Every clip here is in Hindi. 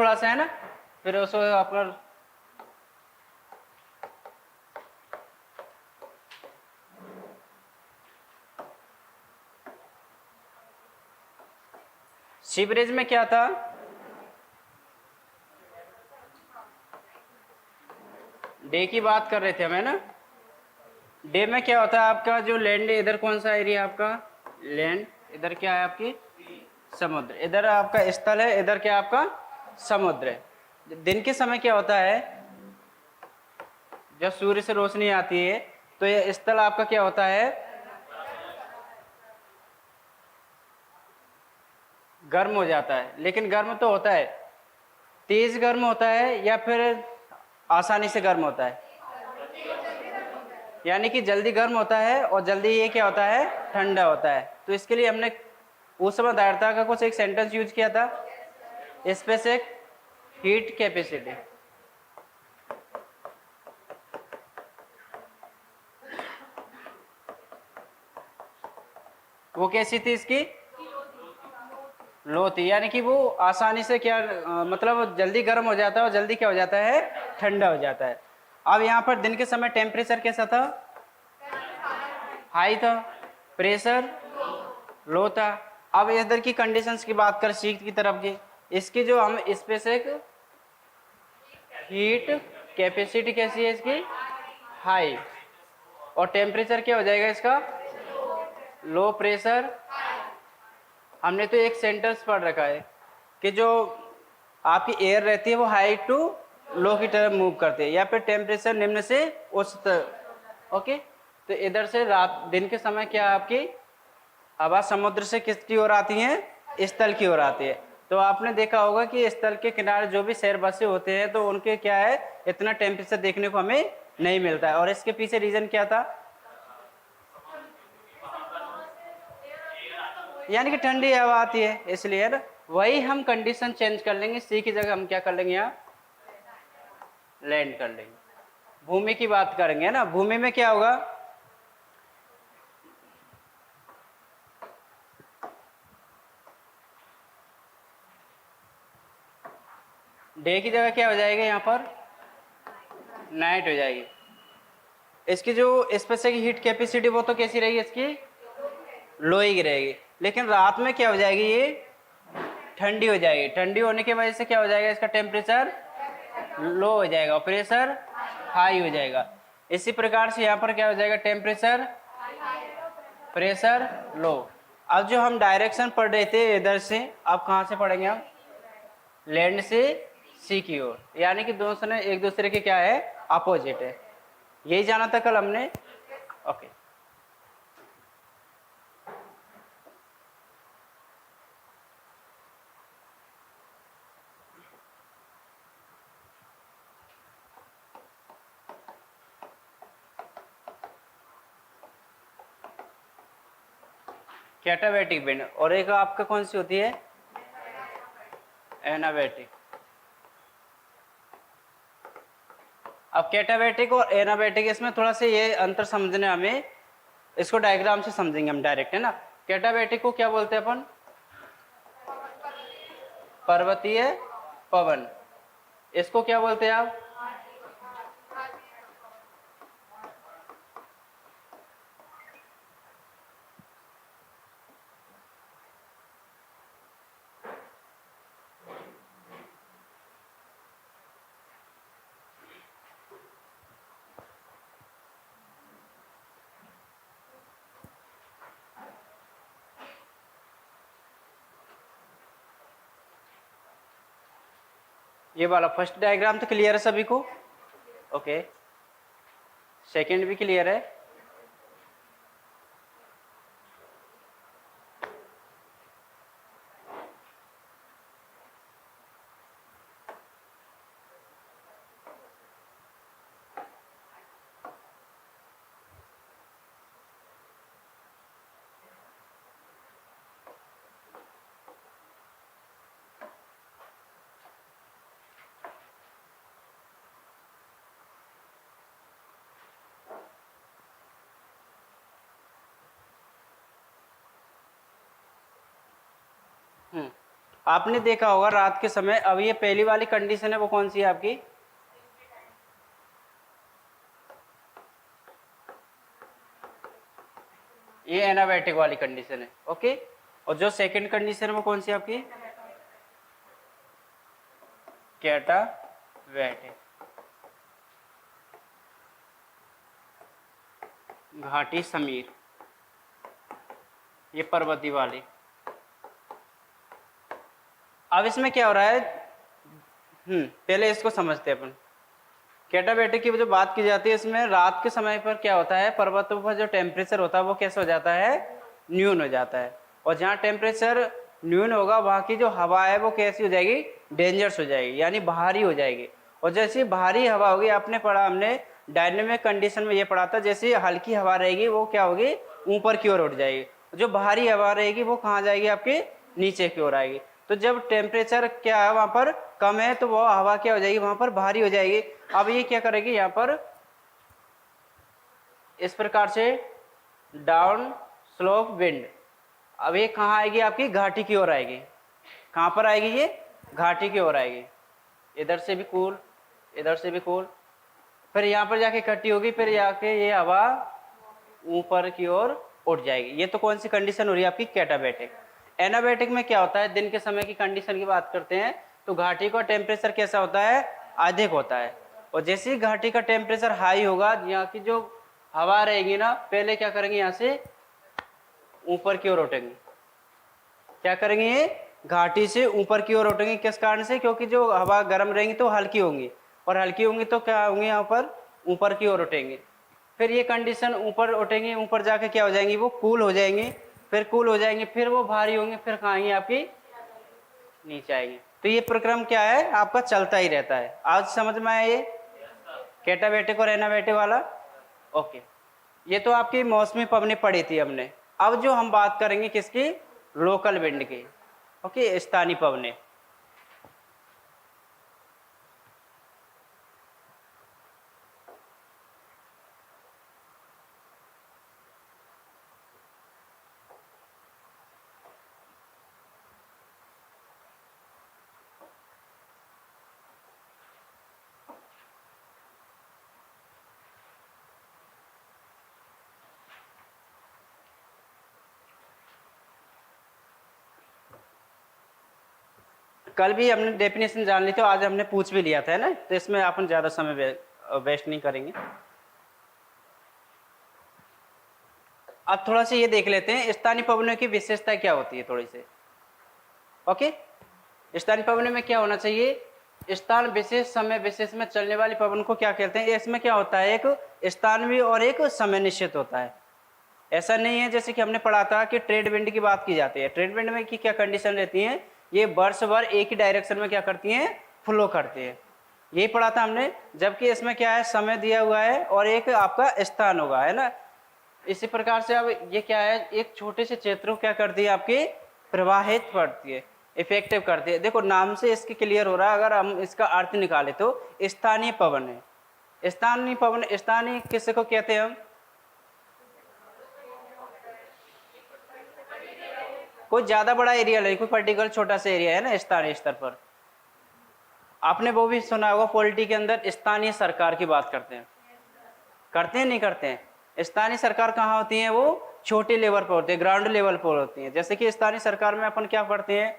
थोड़ा सा, है ना, फिर उसको आपका सीवरेज में क्या था, डे की बात कर रहे थे हम, है ना। डे में क्या होता है आपका जो लैंड है, इधर कौन सा एरिया आपका लैंड, इधर क्या है आपकी समुद्र, इधर आपका स्थल है, इधर क्या आपका समुद्र है। दिन के समय क्या होता है, जब सूर्य से रोशनी आती है तो ये स्थल आपका क्या होता है, गर्म हो जाता है। लेकिन गर्म तो होता है, तेज गर्म होता है या फिर आसानी से गर्म होता है, यानी कि जल्दी गर्म होता है और जल्दी ये क्या होता है, ठंडा होता है। तो इसके लिए हमने उस समय दायरता का कुछ एक सेंटेंस यूज किया था, स्पेसिफिक हीट कैपेसिटी। वो कैसी थी इसकी, लो थी, यानी कि वो आसानी से क्या मतलब जल्दी गर्म हो जाता है और जल्दी क्या हो जाता है, ठंडा हो जाता है। अब यहाँ पर दिन के समय टेम्परेचर कैसा था, हाई था, प्रेशर लो था। अब इधर की कंडीशंस की बात कर सी की तरफ की, इसकी जो हम स्पेसिफिक हीट कैपेसिटी कैसी है इसकी, हाई, और टेम्परेचर क्या हो जाएगा इसका, लो प्रेशर। हमने तो एक सेंटेंस पढ़ रखा है कि जो आपकी एयर रहती है वो हाई टू लो की तरफ मूव करती है, या फिर टेम्परेचर निम्न से उच्च तक। ओके, तो इधर से रात दिन के समय क्या आपकी हवा समुद्र से किसकी ओर आती है, स्थल की ओर आती है। तो आपने देखा होगा कि स्थल के किनारे जो भी शहर बसे होते हैं तो उनके क्या है, इतना टेम्परेचर देखने को हमें नहीं मिलता है। और इसके पीछे रीजन क्या था, यानी कि ठंडी हवा आती है इसलिए ना। वही हम कंडीशन चेंज कर लेंगे, सी की जगह हम क्या कर लेंगे, यहाँ लैंड कर लेंगे। भूमि की बात करेंगे ना, भूमि में क्या होगा, डे की जगह क्या हो जाएगा, यहाँ पर नाइट हो जाएगी। इसकी जो स्पेसिफिक हीट कैपेसिटी वो तो कैसी रहेगी, इसकी लो ही रहेगी। लेकिन रात में क्या हो जाएगी, ये ठंडी हो जाएगी। ठंडी होने की वजह से क्या हो जाएगा, इसका टेम्परेचर लो हो जाएगा और प्रेशर हाई हो जाएगा। इसी प्रकार से यहाँ पर क्या हो जाएगा, टेम्परेचर प्रेशर लो। अब जो हम डायरेक्शन पढ़ रहे थे इधर से, अब कहाँ से पढ़ेंगे हम, लैंड से सी की ओर, यानी कि दोनों ने एक दूसरे के क्या है, अपोजिट है। यही जाना था कल हमने। ओके, कैटाबैटिक बेंड, और एक आपका कौन सी होती है, एनाबैटिक। अब कैटाबैटिक और एनाबैटिक, इसमें थोड़ा सा ये अंतर समझने हमें, इसको डायग्राम से समझेंगे हम डायरेक्ट, है ना। कैटाबैटिक को क्या बोलते हैं अपन, पर्वतीय पवन। इसको क्या बोलते हैं आप, ये वाला फर्स्ट डायग्राम तो क्लियर है सभी को, ओके। सेकंड भी क्लियर है, आपने देखा होगा रात के समय, अब ये पहली वाली कंडीशन है वो कौन सी है आपकी, ये एनाबैटिक वाली कंडीशन है। ओके, और जो सेकंड कंडीशन है वो कौन सी है आपकी, कैटाबैटिक, घाटी समीर, ये पर्वती वाली। अब इसमें क्या हो रहा है, पहले इसको समझते हैं अपन। कैटाबैटिक की जो बात की जाती है, इसमें रात के समय पर क्या होता है, पर्वतों पर जो टेम्परेचर होता है वो कैसे हो जाता है, न्यून हो जाता है। और जहाँ टेम्परेचर न्यून होगा वहाँ की जो हवा है वो कैसी हो जाएगी, डेंजरस हो जाएगी, यानी भारी हो जाएगी। और जैसी भारी हवा होगी, आपने पढ़ा, हमने डायनेमिक कंडीशन में ये पढ़ा था, जैसे हल्की हवा रहेगी वो क्या होगी, ऊपर की ओर उठ जाएगी। जो भारी हवा रहेगी वो कहाँ जाएगी, आपके नीचे की ओर आएगी। तो जब टेम्परेचर क्या है वहाँ पर कम है तो वो हवा क्या हो जाएगी, वहाँ पर भारी हो जाएगी। अब ये क्या करेगी, यहाँ पर इस प्रकार से डाउन स्लोप विंड, अब ये कहाँ आएगी, आपकी घाटी की ओर आएगी। कहाँ पर आएगी, ये घाटी की ओर आएगी। इधर से भी कूल, इधर से भी कूल, फिर यहाँ पर जाके इकट्ठी होगी, फिर जाके ये हवा ऊपर की ओर उठ जाएगी। ये तो कौन सी कंडीशन हो रही है आपकी, कैटाबैटिक। एनाबैटिक में क्या होता है, दिन के समय की कंडीशन की बात करते हैं तो घाटी का टेम्परेचर कैसा होता है, अधिक होता है। और जैसे ही घाटी का टेम्परेचर हाई होगा, यहाँ की जो हवा रहेगी ना, पहले क्या करेंगे, यहाँ से ऊपर की ओर उठेंगे। क्या करेंगे, ये घाटी से ऊपर की ओर उठेंगे। किस कारण से, क्योंकि जो हवा गर्म रहेंगी तो हल्की होंगी, और हल्की होंगी तो क्या होंगे, यहाँ पर ऊपर की ओर उठेंगे। फिर ये कंडीशन ऊपर उठेंगे, ऊपर जाके क्या हो जाएंगी, वो कूल हो जाएंगी। फिर कूल हो जाएंगे, फिर वो भारी होंगे, फिर कहाँ आएंगे, आपकी नीचे आएंगे। तो ये प्रक्रम क्या है, आपका चलता ही रहता है। आज समझ में आया ये कैटाबैटिक और एनाबैटिक वाला। ओके, ये तो आपकी मौसमी पवनें पढ़ी थी हमने। अब जो हम बात करेंगे किसकी, लोकल विंड की। ओके, स्थानीय पवनें। कल भी हमने डेफिनेशन जान ली थी, आज हमने पूछ भी लिया था, है ना, तो इसमें अपन ज्यादा समय वेस्ट नहीं करेंगे। अब थोड़ा सा ये देख लेते हैं स्थानीय पवनों की विशेषता क्या होती है थोड़ी सी। ओके, स्थानीय पवनों में क्या होना चाहिए, स्थान विशेष समय विशेष में चलने वाली पवन को क्या कहते हैं। इसमें क्या होता है, एक स्थान भी और एक समय निश्चित होता है। ऐसा नहीं है जैसे कि हमने पढ़ा था कि ट्रेड विंड की बात की जाती है। ट्रेड विंड में की क्या कंडीशन रहती है, ये वर्ष भर एक ही डायरेक्शन में क्या करती हैं, फ्लो करती है। यही पढ़ा था हमने। जबकि इसमें क्या है, समय दिया हुआ है और एक आपका स्थान होगा, है ना। इसी प्रकार से अब ये क्या है, एक छोटे से क्षेत्र को क्या करती है, आपकी प्रवाहित करती है, इफेक्टिव करती है। देखो नाम से इसके क्लियर हो रहा है। अगर हम इसका अर्थ निकाले तो स्थानीय पवन है। स्थानीय पवन, स्थानीय किसको कहते हैं हम, कोई ज्यादा बड़ा एरिया नहीं, कोई पर्टिकुलर छोटा सा एरिया है ना स्थानीय स्तर पर। आपने वो भी सुना होगा, पॉलिटी के अंदर स्थानीय सरकार की बात करते हैं नहीं करते हैं। स्थानीय सरकार कहाँ होती है, वो छोटे लेवल पर होती है, ग्राउंड लेवल पर होती है। जैसे कि स्थानीय सरकार में अपन क्या पढ़ते हैं,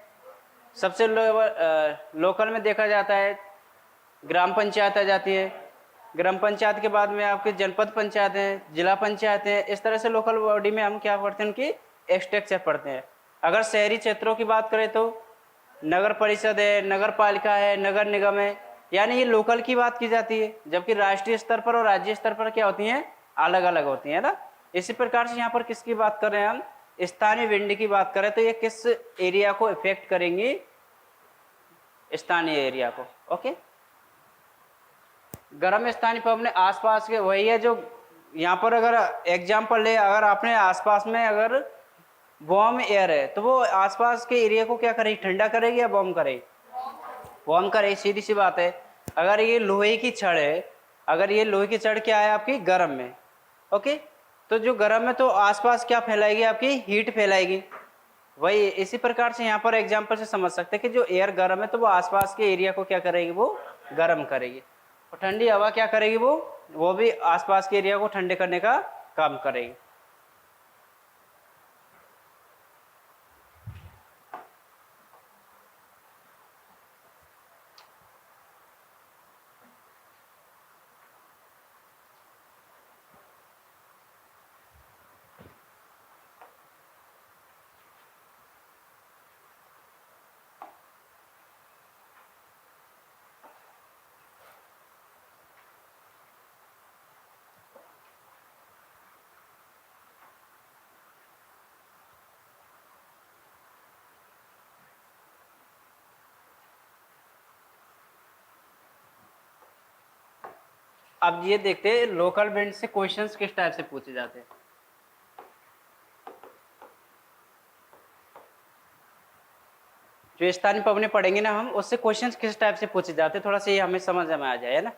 सबसे लोकल में देखा जाता है ग्राम पंचायत आ जाती है। ग्राम पंचायत के बाद में आपके जनपद पंचायत है, जिला पंचायत है। इस तरह से लोकल बॉडी में हम क्या पढ़ते हैं, उनकी स्ट्रक्चर पढ़ते हैं। अगर शहरी क्षेत्रों की बात करें तो नगर परिषद है, नगर पालिका है, नगर निगम है, यानी ये लोकल की बात की जाती है। जबकि राष्ट्रीय स्तर पर और राज्य स्तर पर क्या होती हैं, अलग अलग होती है ना। इसी प्रकार से यहाँ पर किसकी बात कर रहे हैं हम, स्थानीय विंड की बात करें तो ये किस एरिया को इफेक्ट करेंगी, स्थानीय एरिया को। ओके, गर्म स्थानीय पवन आसपास के वही है जो यहाँ पर अगर एग्जाम्पल ले, अगर आपने आसपास में अगर वार्म एयर है तो वो आसपास के एरिया को क्या करेगी, ठंडा करेगी या वार्म करेगी, वार्म करेगी, सीधी सी बात है। अगर ये लोहे की छड़ है, अगर ये लोहे की छड़ क्या है आपकी गर्म में, ओके, तो जो गर्म है तो आसपास क्या फैलाएगी, आपकी हीट फैलाएगी, वही इसी प्रकार से यहाँ पर एग्जाम्पल से समझ सकते हैं कि जो एयर गर्म है तो वो आसपास के एरिया को क्या करेगी, वो गर्म करेगी, और ठंडी हवा क्या करेगी, वो भी आसपास के एरिया को ठंडे करने का काम करेगी। अब ये देखते हैं लोकल विंड से क्वेश्चंस किस टाइप से पूछे जाते हैं। जो स्थानीय पवनें पढ़ेंगे ना हम, उससे क्वेश्चंस किस टाइप से पूछे जाते हैं, थोड़ा सा ये हमें समझ में आ जाए, है ना।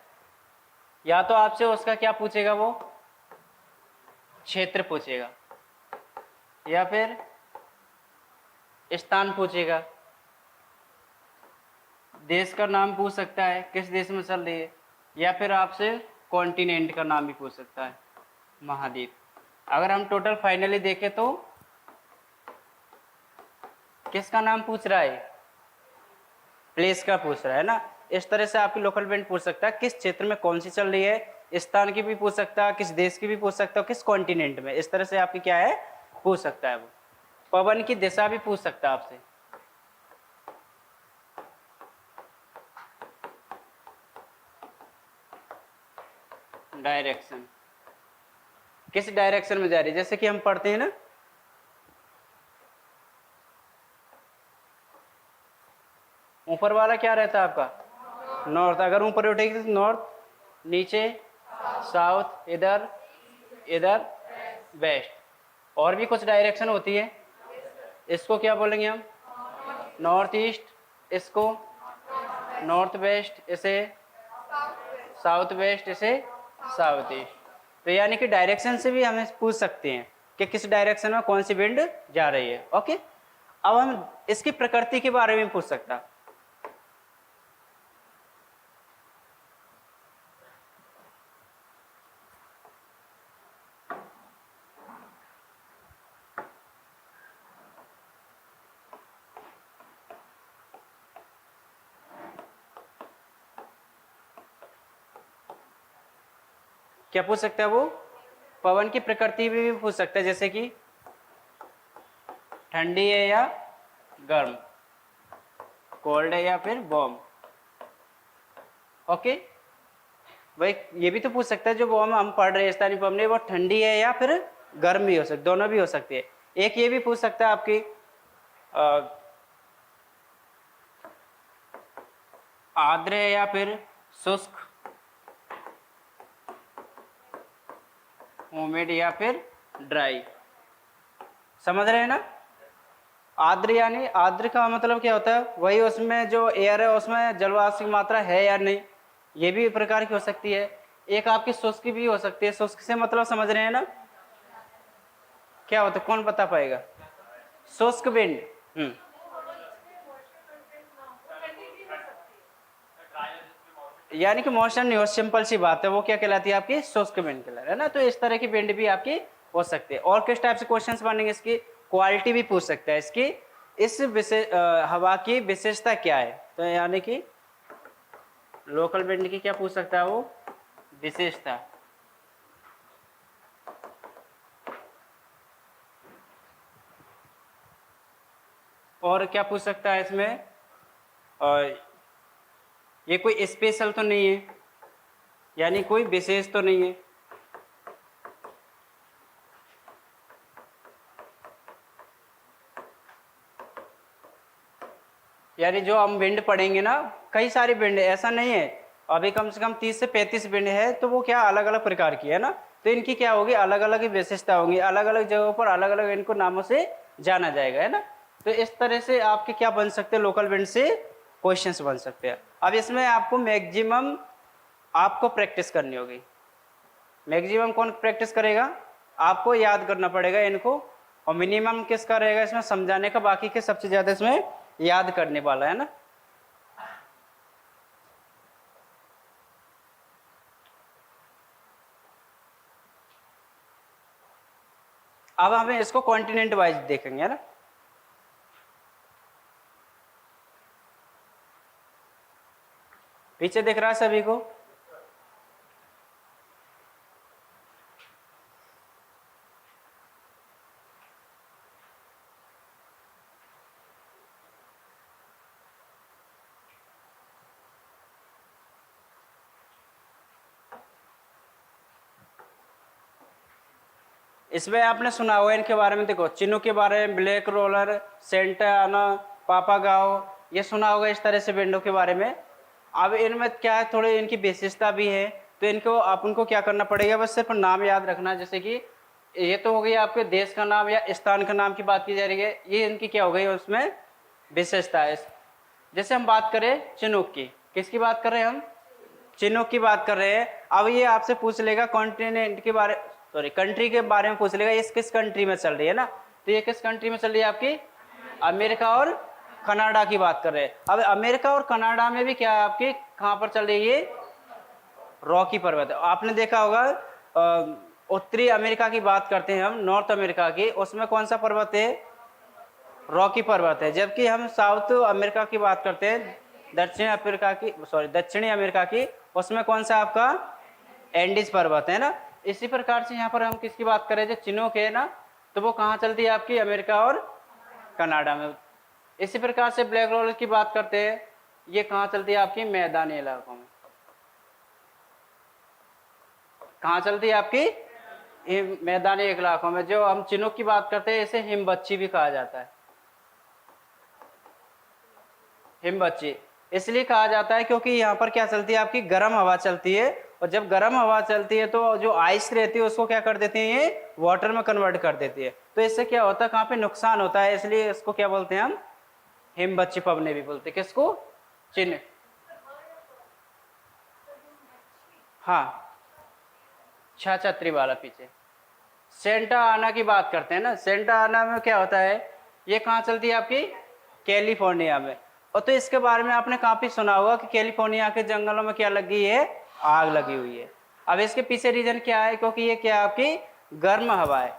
या तो आपसे उसका क्या पूछेगा, वो क्षेत्र पूछेगा, या फिर स्थान पूछेगा, देश का नाम पूछ सकता है किस देश में चल रही है, या फिर आपसे कॉन्टिनेंट का नाम भी पूछ सकता है, महाद्वीप। अगर हम टोटल फाइनली देखें तो किसका नाम पूछ रहा है, प्लेस का पूछ रहा है ना। इस तरह से आपकी लोकल विंड पूछ सकता है किस क्षेत्र में कौन सी चल रही है, स्थान की भी पूछ सकता है, किस देश की भी पूछ सकता है, किस कॉन्टिनेंट में, इस तरह से आपकी क्या है पूछ सकता है। वो पवन की दिशा भी पूछ सकता है आपसे, डायरेक्शन, किस डायरेक्शन में जा रही है। जैसे कि हम पढ़ते हैं ना, ऊपर वाला क्या रहता है आपका, नॉर्थ। अगर ऊपर उठेगी तो नॉर्थ, नीचे साउथ, इधर इधर वेस्ट। और भी कुछ डायरेक्शन होती है, इसको क्या बोलेंगे हम, नॉर्थ ईस्ट, इसको नॉर्थ वेस्ट, इसे साउथ वेस्ट, इसे साउथ ईस्ट। तो यानी कि डायरेक्शन से भी हमें पूछ सकते हैं कि किस डायरेक्शन में कौन सी विंड जा रही है। ओके, अब हम इसकी प्रकृति के बारे में पूछ सकता है। क्या पूछ सकता है वो, पवन की प्रकृति भी पूछ सकता है, जैसे कि ठंडी है या गर्म, कोल्ड है या फिर वार्म। ओके, भाई ये भी तो पूछ सकता है, जो वार्म हम पढ़ रहे हैं स्थानीय पवन, वो ठंडी है या फिर गर्म भी हो सकती, दोनों भी हो सकती है। एक ये भी पूछ सकता है आपकी आर्द्र है या फिर शुष्क, ह्यूमिड या फिर ड्राई। समझ रहे हैं ना। आर्द्र यानी, आर्द्र का मतलब क्या होता है, वही उसमें जो एयर है उसमें जलवाष्प की मात्रा है या नहीं, ये भी प्रकार की हो सकती है। एक आपकी शुष्क भी हो सकती है, शुष्क से मतलब समझ रहे हैं ना क्या होता है, कौन बता पाएगा, शुष्क विंड। यानी कि मौसम नहीं हो, सिंपल सी बात है, वो क्या कहलाती है आपकी शुष्क विंड कहलाती है ना। तो इस तरह की विंड भी आपकी हो सकती है। और किस टाइप से क्वेश्चंस बनेंगे, इसकी क्वालिटी भी पूछ सकता है, इसकी इस हवा की विशेषता क्या है। तो यानी कि लोकल विंड की क्या पूछ सकता है वो, विशेषता। और क्या पूछ सकता है इसमें, ये कोई स्पेशल तो नहीं है, यानी कोई विशेष तो नहीं है। यानी जो हम विंड पढ़ेंगे ना, कई सारी विंड है, ऐसा नहीं है, अभी कम से कम 30 से 35 विंड है, तो वो क्या अलग अलग प्रकार की है ना। तो इनकी क्या होगी, अलग अलग विशेषता होंगी, अलग अलग जगहों पर अलग अलग इनको नामों से जाना जाएगा, है ना। तो इस तरह से आपके क्या बन सकते हैं, लोकल विंड से क्वेश्चंस बन सकते हैं। अब इसमें आपको मैक्सिमम आपको प्रैक्टिस करनी होगी। मैक्सिमम कौन प्रैक्टिस करेगा, आपको याद करना पड़ेगा इनको, और मिनिमम किसका रहेगा इसमें समझाने का, बाकी के सबसे ज्यादा इसमें याद करने वाला है ना। अब हमें इसको कॉन्टिनेंट वाइज देखेंगे है ना। पीछे दिख रहा है सभी को? इसमें आपने सुना होगा इनके बारे में, देखो चिनू के बारे में, ब्लैक रोलर, सेंटा आना, पापागाओ, ये सुना होगा इस तरह से विंडो के बारे में। अब इनमें क्या है, थोड़ी इनकी विशेषता भी है, तो इनको अपन को क्या करना पड़ेगा, बस सिर्फ नाम याद रखना। जैसे कि ये तो हो गई आपके देश का नाम या स्थान का नाम की बात की जा रही है, ये इनकी क्या हो गई उसमें विशेषता है। जैसे हम बात करें चिनूक की, किसकी बात कर रहे हैं हम, चिनूक की बात कर रहे हैं। अब ये आपसे पूछ लेगा कॉन्टिनेंट के बारे, सॉरी कंट्री के बारे में पूछ लेगा, इस किस कंट्री में चल रही है ना, तो ये किस कंट्री में चल रही है आपकी, अमेरिका और कनाडा की बात कर रहे हैं। अब अमेरिका और कनाडा में भी क्या है आपकी, कहाँ पर चल रही है, ये रॉकी पर्वत। आपने देखा होगा उत्तरी अमेरिका की बात करते हैं हम, नॉर्थ अमेरिका की, उसमें कौन सा पर्वत है, रॉकी पर्वत है। जबकि हम साउथ अमेरिका की बात करते हैं, दक्षिणी अमेरिका की, उसमें कौन सा आपका एंडीज पर्वत है ना। इसी प्रकार से यहाँ पर हम किसकी बात करें, जो चिनूक है ना, तो वो कहाँ चलती है आपकी, अमेरिका और कनाडा में। इसी प्रकार से ब्लैक रोलर की बात करते हैं, ये कहाँ चलती है आपकी, मैदानी इलाकों में। कहाँ चलती है आपकी, मैदानी इलाकों में। जो हम चिनूक की बात करते हैं, इसे हिमबच्ची भी कहा जाता है। हिमबच्ची इसलिए कहा जाता है क्योंकि यहाँ पर क्या चलती है आपकी, गर्म हवा चलती है, और जब गर्म हवा चलती है तो जो आइस रहती है उसको क्या कर देती है, ये वाटर में कन्वर्ट कर देती है। तो इससे क्या होता है, कहाँ पे नुकसान होता है, इसलिए इसको क्या बोलते हैं हम, हिमबच्ची पवने भी बोलते हैं। किसको, चिन्ह, हाँ छतरी वाला पीछे। सेंटा आना की बात करते हैं ना, सेंटा आना में क्या होता है, ये कहाँ चलती है आपकी, कैलिफोर्निया में। और तो इसके बारे में आपने काफी सुना होगा कि कैलिफोर्निया के जंगलों में क्या लगी है, आग लगी हुई है। अब इसके पीछे रीजन क्या है, क्योंकि ये क्या आपकी गर्म हवा है,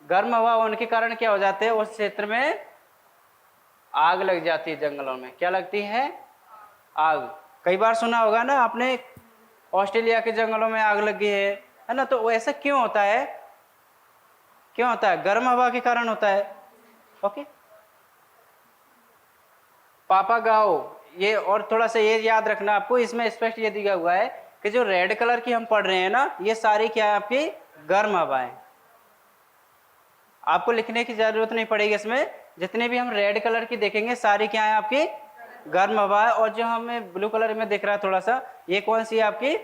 गर्म हवा होने के कारण क्या हो जाते हैं, उस क्षेत्र में आग लग जाती है, जंगलों में क्या लगती है, आग। कई बार सुना होगा ना आपने, ऑस्ट्रेलिया के जंगलों में आग लगी है ना। तो ऐसा क्यों होता है, क्यों होता है, गर्म हवा के कारण होता है। ओके, पापागाओ, ये और थोड़ा सा ये याद रखना आपको, इसमें स्पष्ट ये दिया हुआ है कि जो रेड कलर की हम पढ़ रहे हैं ना, ये सारी क्या है आपकी गर्म हवाएं। आपको लिखने की जरूरत नहीं पड़ेगी, इसमें जितने भी हम रेड कलर की देखेंगे सारी क्या है आपकी गर्म हवा है। और जो हमें ब्लू कलर में दिख रहा है थोड़ा सा, ये कौन सी है आपकी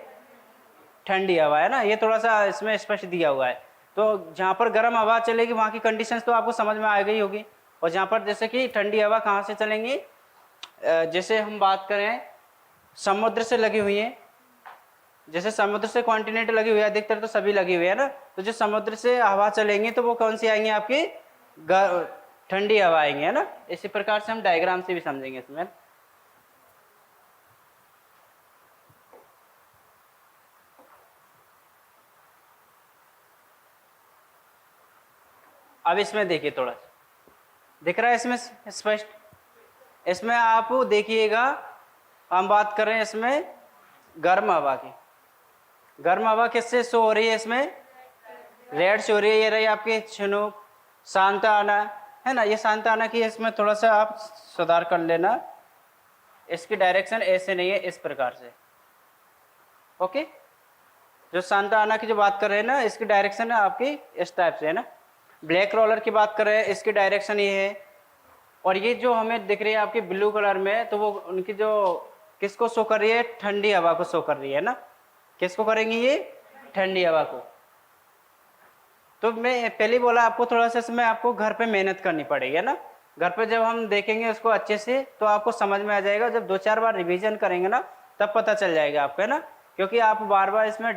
ठंडी हवा है ना, ये थोड़ा सा इसमें स्पष्ट दिया हुआ है। तो जहाँ पर गर्म हवा चलेगी वहाँ की कंडीशंस तो आपको समझ में आ गई होगी। और जहाँ पर जैसे कि ठंडी हवा कहाँ से चलेंगी, जैसे हम बात करें समुद्र से लगी हुई है, जैसे समुद्र से कॉन्टिनेंट लगी हुई है, अधिकतर तो सभी लगी हुई है ना, तो जो समुद्र से हवा चलेंगी तो वो कौन सी आएंगी आपकी ठंडी हवा आएंगी है ना। इसी प्रकार से हम डायग्राम से भी समझेंगे इसमें। अब इसमें देखिए थोड़ा दिख रहा है इसमें स्पष्ट, इसमें आप देखिएगा, हम बात कर रहे हैं इसमें गर्म हवा की। गर्म हवा किससे शो हो रही है, इसमें रेड शो हो रही है, ये रही आपकी चिनूक, सांता आना है ना। ये सांता आना की इसमें थोड़ा सा आप सुधार कर लेना, इसकी डायरेक्शन ऐसे नहीं है, इस प्रकार से। ओके, जो सांता आना की जो बात कर रहे हैं ना, इसकी डायरेक्शन है आपकी इस टाइप से है ना। ब्लैक रोलर की बात कर रहे हैं, इसकी डायरेक्शन ये है। और ये जो हमें दिख रही है आपकी ब्लू कलर में, तो वो उनकी जो किसको शो कर रही है, ठंडी हवा को शो कर रही है ना। किसको करेंगी ये, ठंडी हवा को। तो मैं पहले ही बोला आपको, थोड़ा सा इसमें आपको घर पे मेहनत करनी पड़ेगी है ना। घर पे जब हम देखेंगे उसको अच्छे से तो आपको समझ में आ जाएगा, जब 2-4 बार रिवीजन करेंगे ना तब पता चल जाएगा आपको है ना। क्योंकि आप बार बार इसमें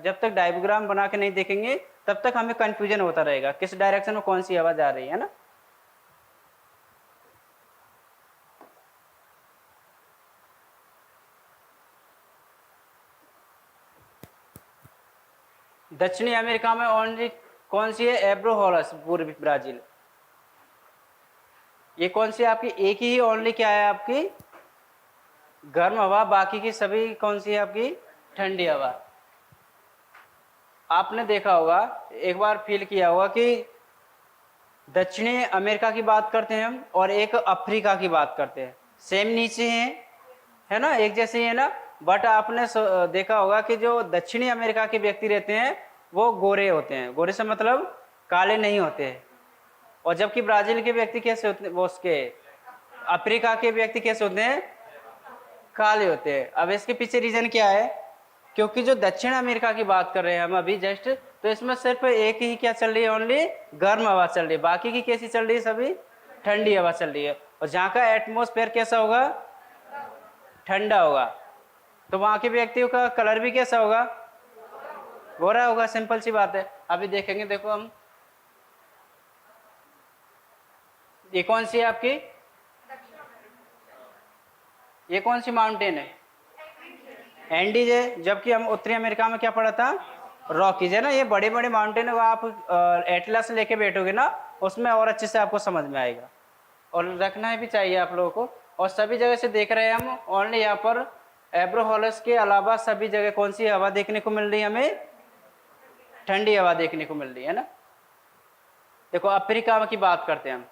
जब तक डायग्राम बना के नहीं देखेंगे तब तक हमें कंफ्यूजन होता रहेगा किस डायरेक्शन में कौन सी हवा जा रही है ना। दक्षिणी अमेरिका में ओनली कौन सी है? एब्रो हॉलस, पूर्वी ब्राजील। ये कौन सी आपकी? एक ही ओनली क्या है आपकी? गर्म हवा, बाकी की सभी कौन सी है आपकी? ठंडी हवा। आपने देखा होगा, एक बार फील किया होगा कि दक्षिणी अमेरिका की बात करते हैं हम और एक अफ्रीका की बात करते हैं, सेम नीचे हैं, है ना, एक जैसे ही है ना। बट आपने देखा होगा कि जो दक्षिणी अमेरिका के व्यक्ति रहते हैं वो गोरे होते हैं, गोरे से मतलब काले नहीं होते हैं। और जबकि ब्राजील के व्यक्ति कैसे होते हैं, वो उसके अफ्रीका के व्यक्ति कैसे होते हैं? काले होते हैं। अब इसके पीछे रीजन क्या है? क्योंकि जो दक्षिण अमेरिका की बात कर रहे हैं हम अभी जस्ट, तो इसमें सिर्फ एक ही क्या चल रही है? ओनली गर्म हवा चल रही है। बाकी की कैसी चल रही है? सभी ठंडी हवा चल रही है। और जहाँ का एटमोस्फेयर कैसा होगा? ठंडा होगा। तो वहाँ के व्यक्तियों का कलर भी कैसा होगा? गोरा होगा। सिंपल सी बात है। अभी देखेंगे, देखो हम, ये कौन सी है आपकी? ये कौन सी माउंटेन है? एंडीज है। जबकि हम उत्तरी अमेरिका में क्या पढ़ा था? रॉकीज है ना। ये बड़े बड़े माउंटेन है, आप एटलस लेके बैठोगे ना, उसमें और अच्छे से आपको समझ में आएगा। और रखना भी चाहिए आप लोगों को। और सभी जगह से देख रहे हैं हम, ओनली यहाँ पर एब्रो हॉलस के अलावा सभी जगह कौन सी हवा देखने को मिल रही है? हमें ठंडी हवा देखने को मिल रही है ना। देखो अफ्रीका की बात करते हैं हम।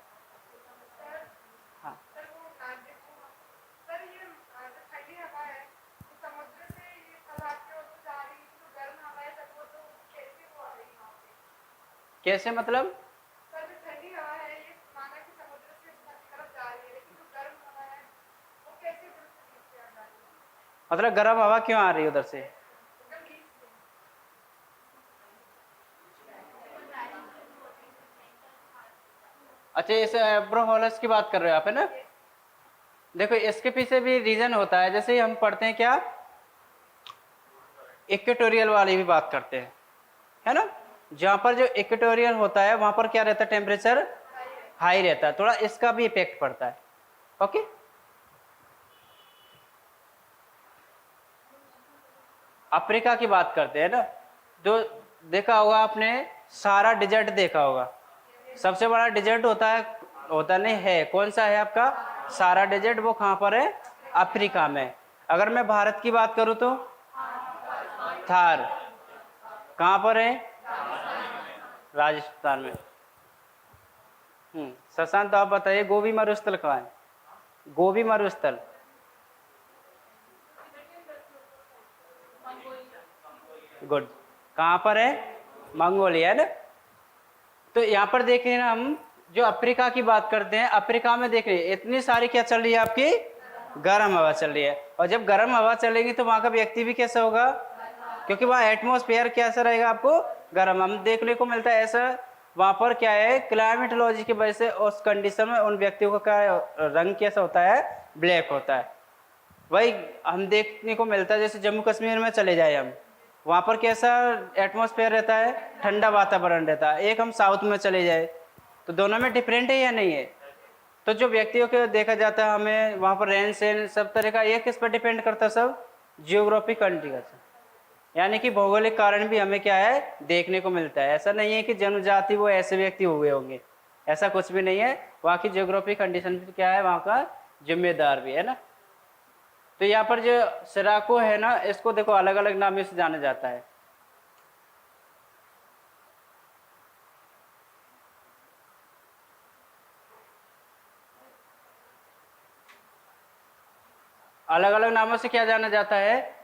हाँ, कैसे मतलब? मतलब गर्म हवा क्यों आ रही है उधर से? अच्छा, इस एब्रो हॉलस की बात कर रहे हो आप, है ना। देखो इसके पीछे भी रीजन होता है। जैसे हम पढ़ते हैं क्या, इक्वेटोरियल वाली भी बात करते हैं, है ना। जहां पर जो इक्वेटोरियल होता है वहां पर क्या रहता है? टेम्परेचर हाई रहता है। थोड़ा इसका भी इफेक्ट पड़ता है। ओके, अफ्रीका की बात करते हैं ना। जो देखा होगा आपने, सारा डिजर्ट देखा होगा। सबसे बड़ा डिजर्ट होता नहीं है, कौन सा है आपका? सारा डिजर्ट। वो कहाँ पर है? अफ्रीका में। अगर मैं भारत की बात करूँ तो थार कहाँ पर है? राजस्थान में। शशांक, तो आप बताइए गोबी मरुस्थल कहाँ है? गोबी मरुस्थल गुड, कहाँ पर है? मंगोलिया ना। तो यहाँ पर देख रहे हैं ना हम, जो अफ्रीका की बात करते हैं, अफ्रीका में देख रहे हैं इतनी सारी क्या चल रही है आपकी? गर्म हवा चल रही है। और जब गर्म हवा चलेगी तो वहाँ का व्यक्ति भी कैसा होगा? क्योंकि वहाँ एटमोस्फेयर कैसा रहेगा? आपको गर्म। हम देखने को मिलता है ऐसा, वहाँ पर क्या है, क्लाइमेटोलॉजी की वजह से उस कंडीशन में उन व्यक्तियों का क्या रंग कैसा होता है? ब्लैक होता है। वही हम देखने को मिलता है, जैसे जम्मू कश्मीर में चले जाए हम, वहाँ पर कैसा एटमॉस्फेयर रहता है? ठंडा वातावरण रहता है। एक हम साउथ में चले जाए तो दोनों में डिफरेंट है या नहीं है? तो जो व्यक्तियों को देखा जाता है, हमें वहाँ पर रहन सहन सब तरह का, ये किस पर डिपेंड करता है? सब जियोग्राफी कंट्री का, यानी कि भौगोलिक कारण भी हमें क्या है? देखने को मिलता है। ऐसा नहीं है कि जनजाति वो ऐसे व्यक्ति हुए होंगे, ऐसा कुछ भी नहीं है। वहाँ की जियोग्राफी कंडीशन भी क्या है, वहाँ का जिम्मेदार भी है ना। तो यहाँ पर जो सिराको है ना, इसको देखो अलग अलग नामों से जाना जाता है। अलग अलग नामों से क्या जाना जाता है?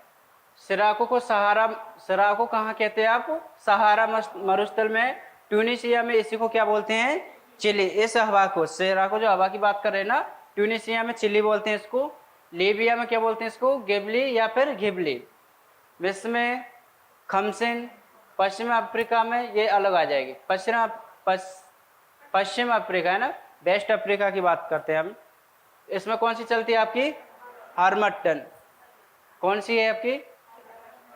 सिराको को सहारा, सिराको कहाँ कहते हैं आप? सहारा मरुस्थल में, ट्यूनिशिया में इसी को क्या बोलते हैं? चिली। इस हवा को, सिराको जो हवा की बात कर रहे हैं ना, ट्यूनिशिया में चिली बोलते हैं इसको। लीबिया में क्या बोलते हैं इसको? गिबली या फिर घिबली। विश्व में खमसिन। पश्चिम अफ्रीका में ये अलग आ जाएगी। पश्चिम अफ्रीका है ना, वेस्ट अफ्रीका की बात करते हैं हम। इसमें कौन सी चलती है आपकी? हार्मटन। कौन सी है आपकी?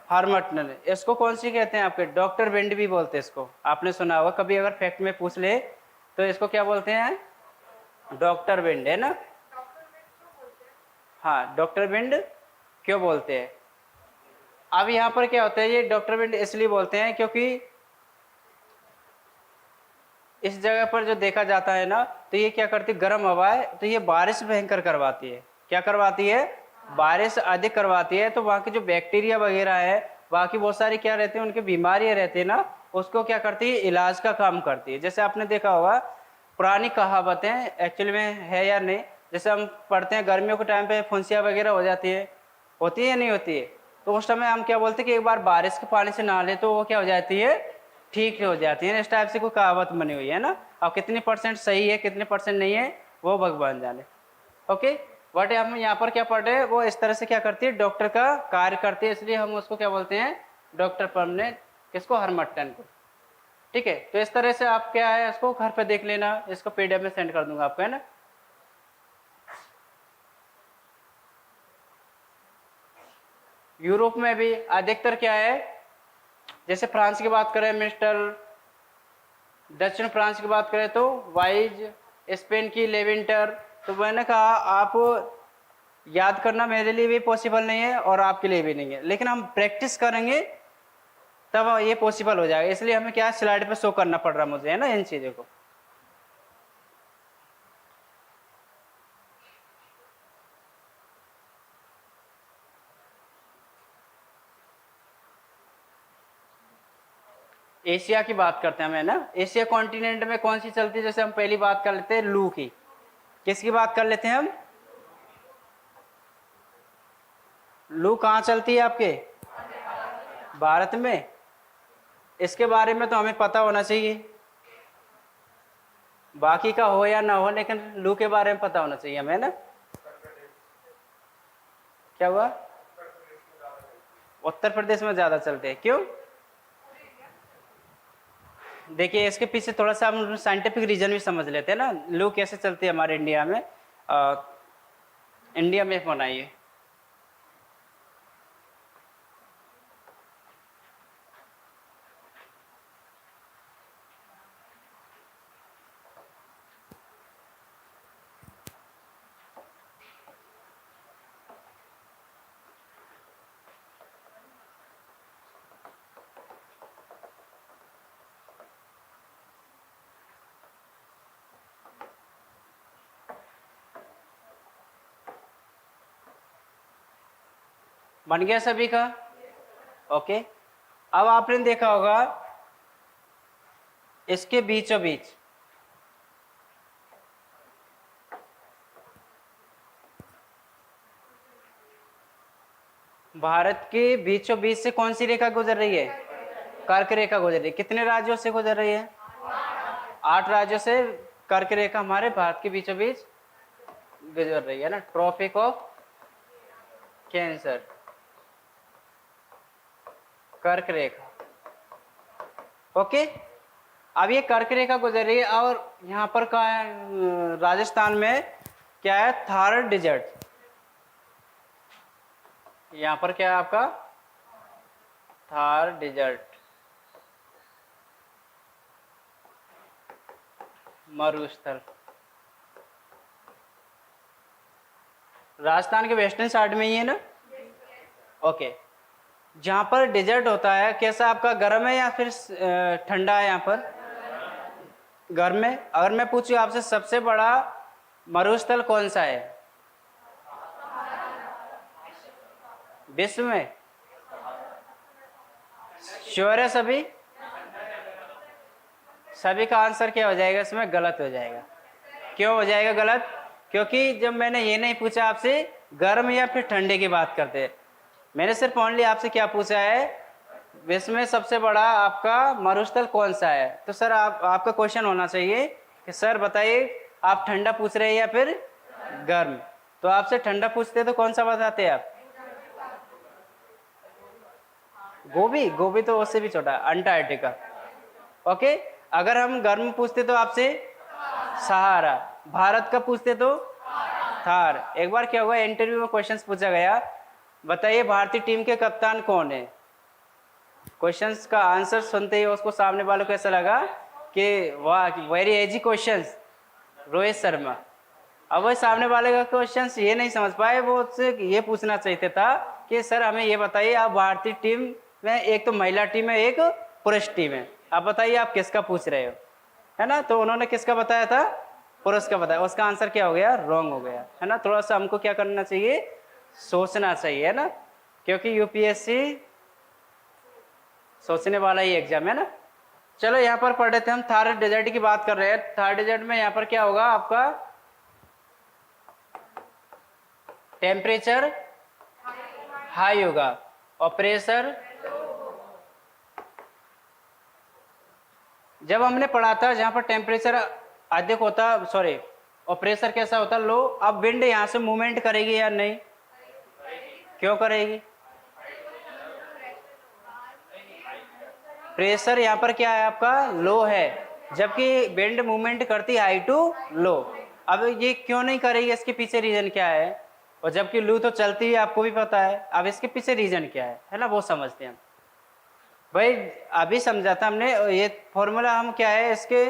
हार्मटनल। इसको कौन सी कहते हैं आपके? डॉक्टर बेंड भी बोलते हैं इसको, आपने सुना होगा कभी, अगर फैक्ट में पूछ ले तो इसको क्या बोलते हैं? डॉक्टर बेंड, है ना? हाँ, डॉक्टर बेंड क्यों बोलते हैं? अब यहाँ पर क्या होता है, ये डॉक्टर बेंड इसलिए बोलते हैं क्योंकि इस जगह पर जो देखा जाता है ना, तो ये क्या करती है, गर्म हवा है तो ये बारिश भयंकर करवाती है। क्या करवाती है? बारिश अधिक करवाती है। तो वहाँ की जो बैक्टीरिया वगैरह है, बाकी बहुत सारी क्या रहती है, उनकी बीमारियां रहती है ना, उसको क्या करती है, इलाज का काम करती है। जैसे आपने देखा होगा पुरानी कहावतें, एक्चुअली में है या नहीं, जैसे हम पढ़ते हैं गर्मियों के टाइम पे फुंसियाँ वगैरह हो जाती है, होती है या नहीं होती है? तो उस समय हम क्या बोलते हैं कि एक बार बारिश के पानी से नहा ले तो वो क्या हो जाती है, ठीक हो जाती है। इस टाइप से कोई कहावत बनी हुई है ना। अब कितनी परसेंट सही है कितने परसेंट नहीं है वो भगवान जाने। ओके, बट हम यहाँ पर क्या पढ़ रहे हैं, वो इस तरह से क्या करती है, डॉक्टर का कार्य करती है, इसलिए हम उसको क्या बोलते हैं, डॉक्टर परमानेंट। किसको? हरमट्टन को। ठीक है, तो इस तरह से आप क्या है, इसको घर पे देख लेना, इसको पीडीएफ में सेंड कर दूंगा आपको, है ना। यूरोप में भी अधिकतर क्या है, जैसे फ्रांस की बात करें मिस्टर, दक्षिण फ्रांस की बात करें तो वाइज, स्पेन की लेविंटर। तो मैंने कहा आप याद करना मेरे लिए भी पॉसिबल नहीं है और आपके लिए भी नहीं है, लेकिन हम प्रैक्टिस करेंगे तब ये पॉसिबल हो जाएगा। इसलिए हमें क्या स्लाइड पे शो करना पड़ रहा मुझे, है ना, इन चीज़ों को। एशिया की बात करते हैं हमें ना। एशिया कॉन्टिनेंट में कौन सी चलती है? जैसे हम पहली बात कर लेते हैं लू की। किसकी बात कर लेते हैं हम? लू कहाँ चलती है आपके? भारत में। इसके बारे में तो हमें पता होना चाहिए, बाकी का हो या ना हो, लेकिन लू के बारे में पता होना चाहिए हमें ना। क्या हुआ? उत्तर प्रदेश में ज्यादा चलते हैं, क्यों? देखिए इसके पीछे थोड़ा सा हम साइंटिफिक रीजन भी समझ लेते हैं ना, लू कैसे चलती है हमारे इंडिया में। इंडिया में बनाइए। बन गया सभी का? ओके, अब आपने देखा होगा इसके बीचों बीच भारत के बीचों बीच से कौन सी रेखा गुजर रही है? कर्क रेखा गुजर रही है। कितने राज्यों से गुजर रही है? 8 राज्यों से कर्क रेखा हमारे भारत के बीचों बीच गुजर रही है ना। ट्रॉपिक ऑफ कैंसर, कर्क रेखा। ओके, अब ये कर्क रेखा गुजर रही है और यहाँ पर का राजस्थान में क्या है, थार डिजर्ट। यहाँ पर क्या है आपका? थार डिजर्ट, मरुस्थल। राजस्थान के वेस्टर्न साइड में ही है ना। ओके, जहाँ पर डिजर्ट होता है कैसा आपका, गर्म है या फिर ठंडा है? यहाँ पर गर्म है। अगर मैं पूछूं आपसे सबसे बड़ा मरुस्थल कौन सा है विश्व में? श्योर है सभी? सभी का आंसर क्या हो जाएगा इसमें? गलत हो जाएगा। क्यों हो जाएगा गलत? क्योंकि जब मैंने ये नहीं पूछा आपसे गर्म या फिर ठंडे की बात करते, मैंने सिर्फ ओनली आपसे क्या पूछा है, विश्व में सबसे बड़ा आपका मरुस्थल कौन सा है। तो सर आपका क्वेश्चन होना चाहिए कि सर बताइए आप ठंडा पूछ रहे हैं या फिर गर्म। तो आपसे ठंडा पूछते तो कौन सा बताते आप? गोभी। गोभी तो उससे भी छोटा, अंटार्कटिका। ओके, अगर हम गर्म पूछते तो आपसे सहारा। भारत का पूछते तो थार। एक बार क्या हुआ इंटरव्यू में क्वेश्चंस पूछा गया, बताइए भारतीय टीम के कप्तान कौन है? क्वेश्चंस का आंसर सुनते ही उसको सामने वालों को ऐसा लगा कि वाह very easy questions, Rohit Sharma. अब वो सामने वाले का क्वेश्चंस ये नहीं समझ पाए, वो उससे ये पूछना चाहते था कि सर हमें ये बताइए, आप भारतीय टीम में एक तो महिला टीम है, एक पुरुष टीम है, आप बताइए आप किसका पूछ रहे हो, है ना। तो उन्होंने किसका बताया था, पुरुष का बताया। उसका आंसर क्या हो गया, रॉन्ग हो गया, है ना। थोड़ा सा हमको क्या करना चाहिए, सोचना चाहिए, है ना, क्योंकि यूपीएससी सोचने वाला ही एग्जाम है ना। चलो यहाँ पर पढ़ रहे थे हम, थर्ड डिजिट की बात कर रहे हैं। थर्ड डिजिट में यहाँ पर क्या होगा आपका, टेम्परेचर हाई होगा और प्रेशर, जब हमने पढ़ा था जहां पर टेम्परेचर अधिक होता, सॉरी, और प्रेशर कैसा होता, लो। अब विंड यहां से मूवमेंट करेगी या नहीं, क्यों करेगी, प्रेशर यहाँ पर क्या है आपका, लो है, जबकि विंड मूवमेंट करती हाई टू लो। अब ये क्यों नहीं करेगी, इसके पीछे रीजन क्या है, और जबकि लू तो चलती है आपको भी पता है, अब इसके पीछे रीजन क्या है ना, वो समझते हैं हम। भाई अभी समझा था हमने, ये फॉर्मूला हम क्या है, इसके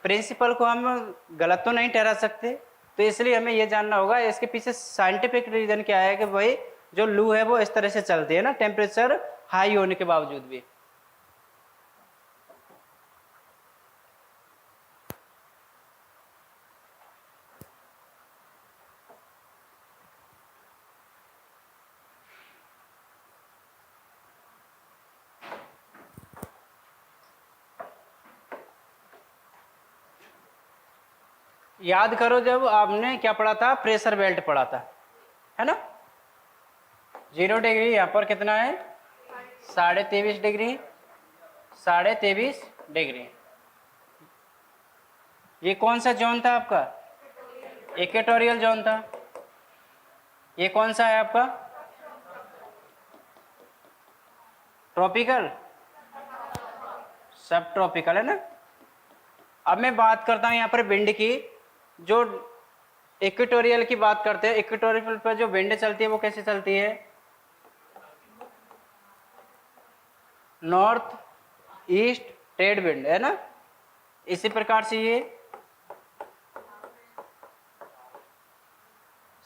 प्रिंसिपल को हम गलत तो नहीं ठहरा सकते, तो इसलिए हमें ये जानना होगा इसके पीछे साइंटिफिक रीजन क्या है कि भाई जो लू है वो इस तरह से चलती है ना, टेम्परेचर हाई होने के बावजूद भी। याद करो जब आपने क्या पढ़ा था, प्रेशर बेल्ट पढ़ा था, है ना। 0 डिग्री यहाँ पर कितना है, 23.5 डिग्री, 23.5 डिग्री। ये कौन सा जोन था आपका, इक्वेटोरियल जोन था। ये कौन सा है आपका, ट्रॉपिकल, सब ट्रॉपिकल, है ना। अब मैं बात करता हूँ यहाँ पर विंड की, जो इक्वेटोरियल की बात करते हैं, इक्वेटोरियल पर जो विंड चलती है वो कैसे चलती है, नॉर्थ ईस्ट ट्रेड विंड, है ना। इसी प्रकार से ये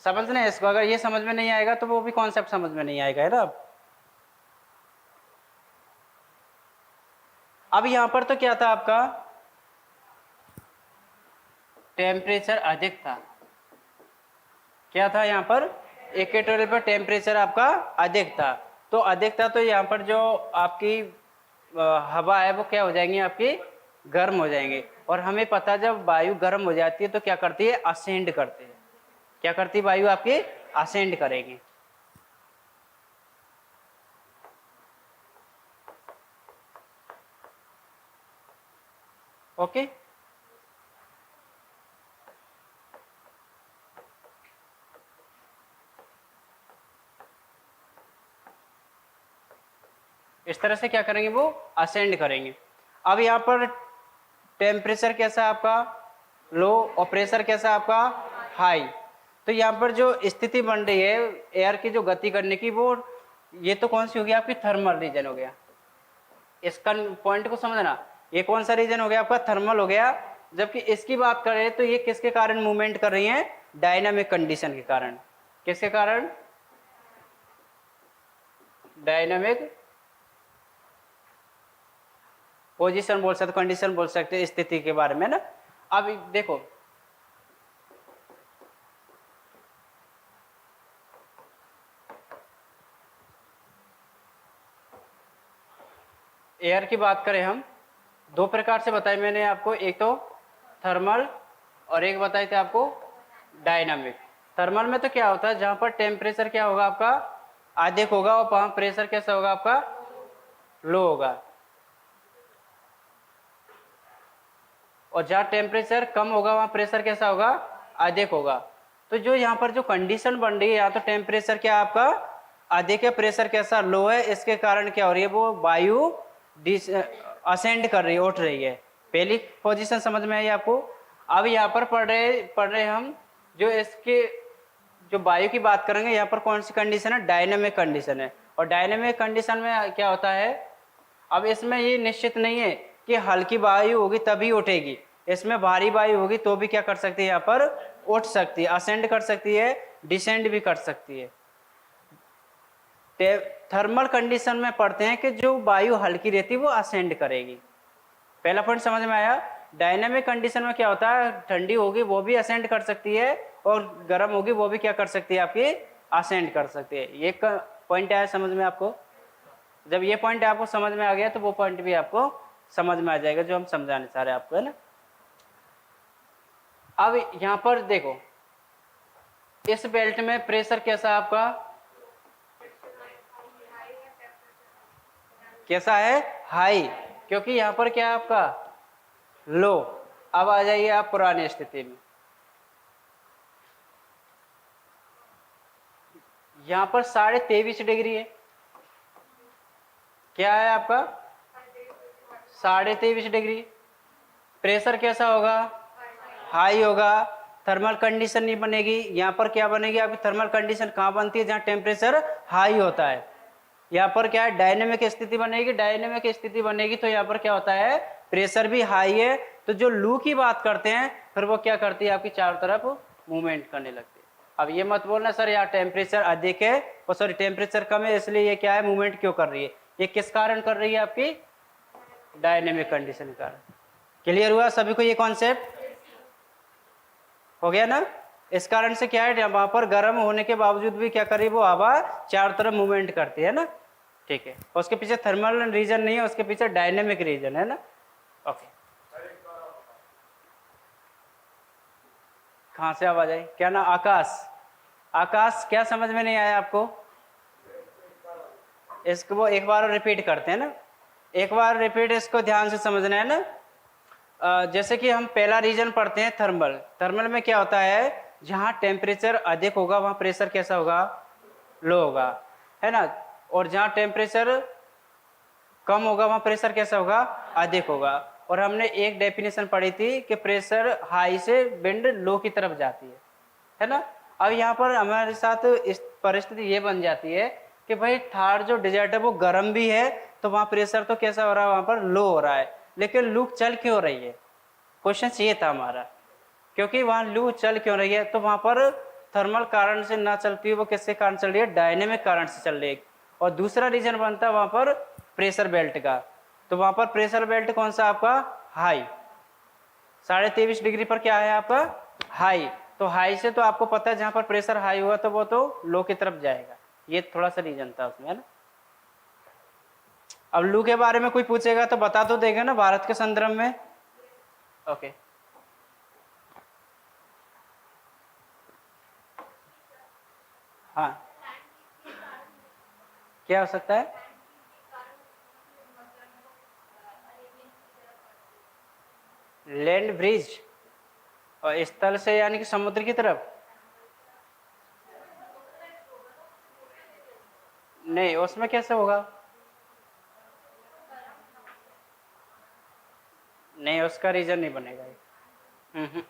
समझना है इसको, अगर ये समझ में नहीं आएगा तो वो भी कॉन्सेप्ट समझ में नहीं आएगा, है ना। अब यहां पर तो क्या था आपका, टेम्परेचर अधिक था, क्या था यहाँ पर, इक्वेटोरियल पर टेम्परेचर आपका अधिक था, तो अधिक था, तो यहाँ पर जो आपकी हवा है वो क्या हो जाएंगी, आपकी गर्म हो जाएंगे। और हमें पता है जब वायु गर्म हो जाती है तो क्या करती है, असेंड करती है, क्या करती है वायु आपकी, असेंड करेगी। ओके, इस तरह से क्या करेंगे, वो असेंड करेंगे। अब यहाँ पर टेम्परेचर कैसा आपका, लो, और प्रेशर कैसा आपका, हाई। तो यहाँ पर जो स्थिति बन रही है एयर की जो गति करने की, वो ये तो कौन सी होगी आपकी, थर्मल रीजन हो गया। इसका पॉइंट को समझना, ये कौन सा रीजन हो गया आपका, थर्मल हो गया। जबकि इसकी बात करें तो ये किसके कारण मूवमेंट कर रही है, डायनामिक कंडीशन के कारण। किसके कारण, डायनामिक पोजीशन बोल सकते, कंडीशन बोल सकते, स्थिति के बारे में ना। अब देखो एयर की बात करें हम, दो प्रकार से बताए मैंने आपको, एक तो थर्मल और एक बताए थे आपको डायनामिक। थर्मल में तो क्या होता है, जहां पर टेम्परेचर क्या होगा आपका, अधिक होगा, और वहां प्रेशर कैसा होगा आपका, लो होगा। और जहां टेम्परेचर कम होगा वहां प्रेशर कैसा होगा, अधिक होगा। तो जो यहाँ पर जो कंडीशन बन रही है, यहाँ तो टेम्परेचर क्या आपका अधिक है, प्रेशर कैसा लो है, इसके कारण क्या हो रही है, वो वायु असेंड कर रही है, उठ रही है। पहली पोजीशन समझ में आई आपको। अब यहाँ पर पढ़ रहे हम जो इसके जो वायु की बात करेंगे, यहाँ पर कौन सी कंडीशन है, डायनेमिक कंडीशन है। और डायनेमिक कंडीशन में क्या होता है, अब इसमें ये निश्चित नहीं है कि हल्की वायु होगी तभी उठेगी, इसमें भारी वायु होगी तो भी क्या कर सकती है, यहाँ पर उठ सकती है, असेंड कर सकती है, डिसेंड भी कर सकती है। थर्मल कंडीशन में पढ़ते हैं कि जो वायु हल्की रहती है वो असेंड करेगी। पहला पॉइंट समझ में आया। डायनेमिक कंडीशन में क्या होता है, ठंडी होगी वो भी असेंड कर सकती है और गर्म होगी वो भी क्या कर सकती है, आपकी असेंड कर सकती है। ये पॉइंट आया समझ में आपको। जब ये पॉइंट आपको समझ में आ गया तो वो पॉइंट भी आपको समझ में आ जाएगा जो हम समझाने चाह रहे हैं आपको, है ना। अब यहां पर देखो, इस बेल्ट में प्रेशर कैसा है आपका, कैसा है, हाई, क्योंकि यहां पर क्या है आपका लो। अब आ जाइए आप पुरानी स्थिति में, यहां पर 23.5 डिग्री है, क्या है आपका 23.5 डिग्री। प्रेशर कैसा होगा, हाई होगा, थर्मल कंडीशन नहीं बनेगी। यहाँ पर क्या बनेगी आपकी थर्मल कंडीशन, कहाँ बनती है, जहाँ टेम्परेचर हाई होता है। यहाँ पर क्या है, डायनेमिक स्थिति बनेगी। डायनेमिक स्थिति बनेगी तो यहाँ पर क्या होता है, प्रेशर भी हाई है, तो जो लू की बात करते हैं फिर वो क्या करती है, आपकी चारों तरफ मूवमेंट करने लगती है। अब ये मत बोलना सर यहाँ टेम्परेचर अधिक है और सॉरी टेम्परेचर कम है इसलिए ये क्या है, मूवमेंट क्यों कर रही है। ये किस कारण कर रही है, आपकी डायनेमिक कंडीशन के कारण। क्लियर हुआ सभी को ये कॉन्सेप्ट, हो गया ना। इस कारण से क्या है, वहां पर गर्म होने के बावजूद भी क्या करी, वो हवा चारों तरफ मूवमेंट करती है ना, ठीक है। उसके पीछे थर्मल रीजन नहीं है, उसके पीछे डायनेमिक रीजन है ना। ओके, कहाँ से आवाज आई, क्या ना, आकाश। आकाश क्या समझ में नहीं आया आपको, इसको वो एक बार रिपीट करते हैं ना, एक बार रिपीट, इसको ध्यान से समझना है ना। जैसे कि हम पहला रीजन पढ़ते हैं थर्मल। थर्मल में क्या होता है, जहाँ टेम्परेचर अधिक होगा वहाँ प्रेशर कैसा होगा, लो होगा, है ना। और जहाँ टेम्परेचर कम होगा वहाँ प्रेशर कैसा होगा, अधिक होगा। और हमने एक डेफिनेशन पढ़ी थी कि प्रेशर हाई से विंड लो की तरफ जाती है ना। अब यहाँ पर हमारे साथ इस परिस्थिति ये बन जाती है कि भाई थार जो डिजर्ट है वो गर्म भी है, तो वहाँ प्रेशर तो कैसा हो रहा है, वहाँ पर लो हो रहा है, लेकिन लू चल क्यों रही है, क्वेश्चन ये था हमारा। क्योंकि वहाँ लू चल क्यों रही है, तो वहाँ पर थर्मल कारण से ना चलती है, वो किसके कारण चल रही है, डायनेमिक कारण से चल रही है। और दूसरा रीजन बनता है वहाँ पर प्रेशर बेल्ट का, तो वहाँ पर प्रेशर बेल्ट कौन सा आपका, हाई। 23.5 डिग्री पर क्या है आपका, हाई। तो हाई से तो आपको पता है जहाँ पर प्रेशर हाई हुआ तो वो तो लो की तरफ जाएगा। ये थोड़ा सा रीजन था उसमें, है ना। अब लू के बारे में कोई पूछेगा तो बता तो देगा ना भारत के संदर्भ में। ओके, हाँ क्या हो सकता है, लैंड ब्रिज, और स्थल से यानी कि समुद्र की तरफ, नहीं उसमें कैसे होगा, नहीं उसका रीजन नहीं बनेगा ये। हम्म।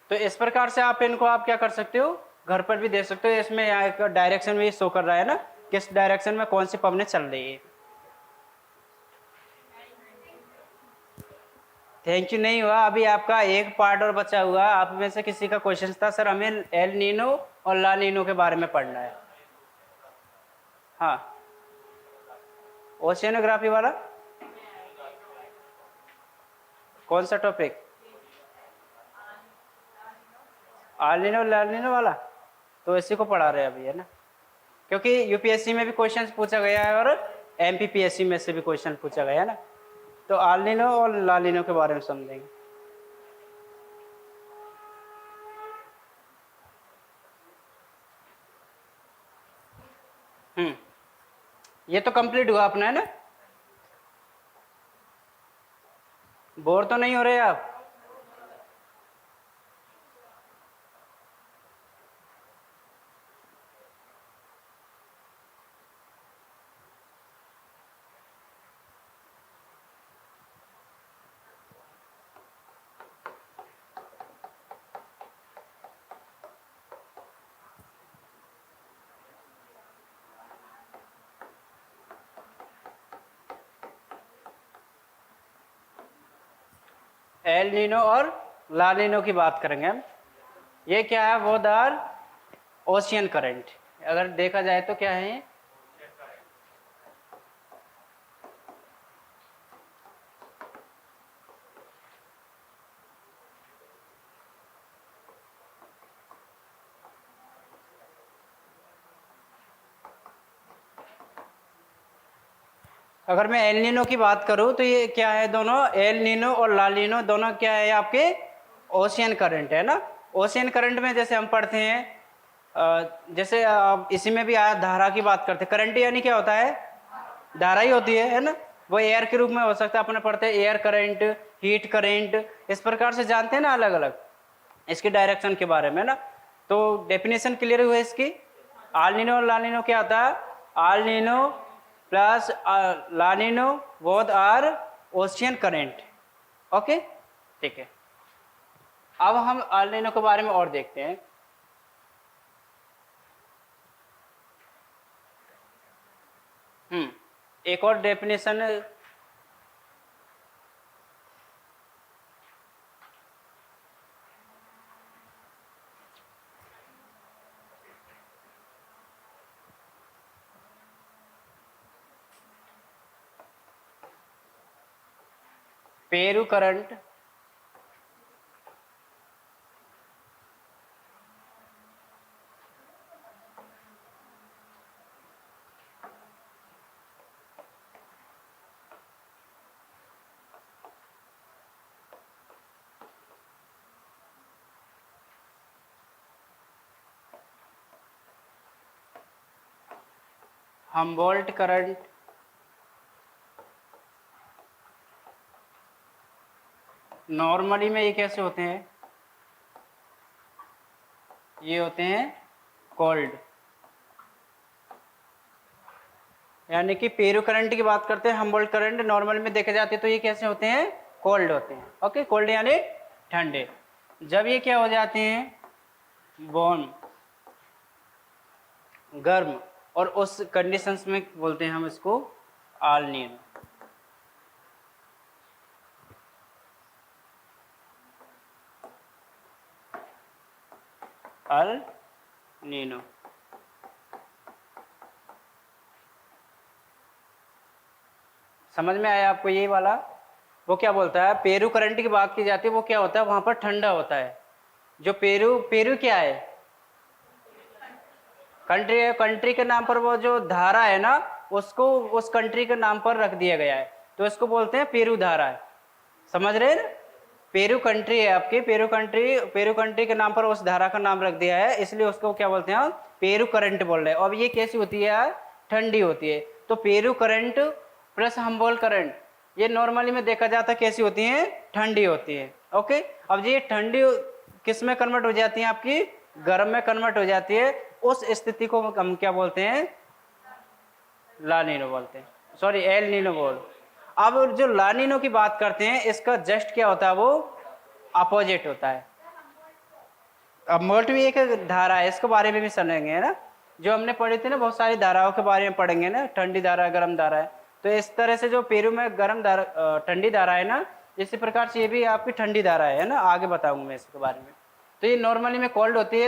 तो इस प्रकार से आप इनको आप क्या कर सकते हो, घर पर भी दे सकते हो। इसमें यहाँ एक डायरेक्शन भी शो कर रहा है ना, किस डायरेक्शन में कौन सी पवनें चल रही है। थैंक यू नहीं हुआ, अभी आपका एक पार्ट और बचा हुआ। आप में से किसी का क्वेश्चन था सर हमें एल नीनो और ला नीनो के बारे में पढ़ना है। हाँ, ओशियनोग्राफी वाला कौन सा टॉपिक, आलिनो लालिनो वाला, तो इसी को पढ़ा रहे हैं अभी, है ना। क्योंकि यूपीएससी में भी क्वेश्चन पूछा गया है और एमपीपीएससी में से भी क्वेश्चन पूछा गया है ना, तो आलिनो और लालिनो के बारे में समझेंगे। ये तो कंप्लीट हुआ अपना, है ना। बोर तो नहीं हो रहे आप, एल नीनो और ला नीनो की बात करेंगे हम। ये क्या है, वो आर ओशियन करंट। अगर देखा जाए तो क्या है, अगर मैं एल नीनो की बात करूं तो ये क्या है, दोनों एल नीनो और ला नीनो दोनों क्या है आपके ओशियन करंट है ना। ओशियन करंट में जैसे हम पढ़ते हैं जैसे इसी में भी आया, धारा की बात करते हैं। करंट यानी क्या होता है, धारा ही होती है ना। वो एयर के रूप में हो सकता है, अपने पढ़ते हैं एयर करंट, हीट करंट, इस प्रकार से जानते हैं ना अलग अलग इसके डायरेक्शन के बारे में ना। तो डेफिनेशन क्लियर हुई इसकी। आल नीनो और ला नीनो क्या होता है, El Nino plus La Nino both are ocean current. Okay ठीक है, अब हम आल नीनो के बारे में और देखते हैं। एक और definition Peru current Humboldt current normally में ये कैसे होते हैं, ये होते हैं कोल्ड। यानी कि पेरू करंट की बात करते हैं, हम्बोल्ट करंट नॉर्मल में देखे जाते हैं तो ये कैसे होते हैं, कोल्ड होते हैं। ओके, कोल्ड यानी ठंडे। जब ये क्या हो जाते हैं, वार्म गर्म, और उस कंडीशंस में बोलते हैं हम इसको आल नीनो। अल नीनो समझ में आया आपको ये वाला। वो क्या बोलता है, पेरू करंट की बात की जाती है, वो क्या होता है वहां पर ठंडा होता है। जो पेरू, पेरू क्या है, कंट्री है। कंट्री के नाम पर वो जो धारा है ना, उसको उस कंट्री के नाम पर रख दिया गया है, तो इसको बोलते हैं पेरू धारा है। समझ रहे हैं ना, पेरू कंट्री है आपकी, पेरू कंट्री के नाम पर उस धारा का नाम रख दिया है, इसलिए उसको क्या बोलते हैं, पेरू करंट बोल रहे हैं। अब ये कैसी होती है, ठंडी होती है। तो Peru current plus Humboldt current ये नॉर्मली में देखा जाता है कैसी होती है, ठंडी होती है। ओके, अब ये ठंडी किस में कन्वर्ट हो जाती है, आपकी गर्म में कन्वर्ट हो जाती है। उस स्थिति को हम क्या बोलते हैं, ला नीनो बोलते हैं, सॉरी एल नीनो बोल। अब जो ला नीनो की बात करते हैं, इसका जस्ट क्या होता है, वो अपोजिट होता है। अब मोल्ट भी एक धारा है, इसके बारे में भी समझेंगे है ना। जो हमने पढ़ी थी ना, बहुत सारी धाराओं के बारे में पढ़ेंगे ना, ठंडी धारा गर्म धारा है। तो इस तरह से जो पेरू में गर्म धारा ठंडी धारा है ना, इसी प्रकार से ये भी आपकी ठंडी धारा है ना, आगे बताऊंगा मैं इसके बारे में। तो ये नॉर्मली में कोल्ड होती है।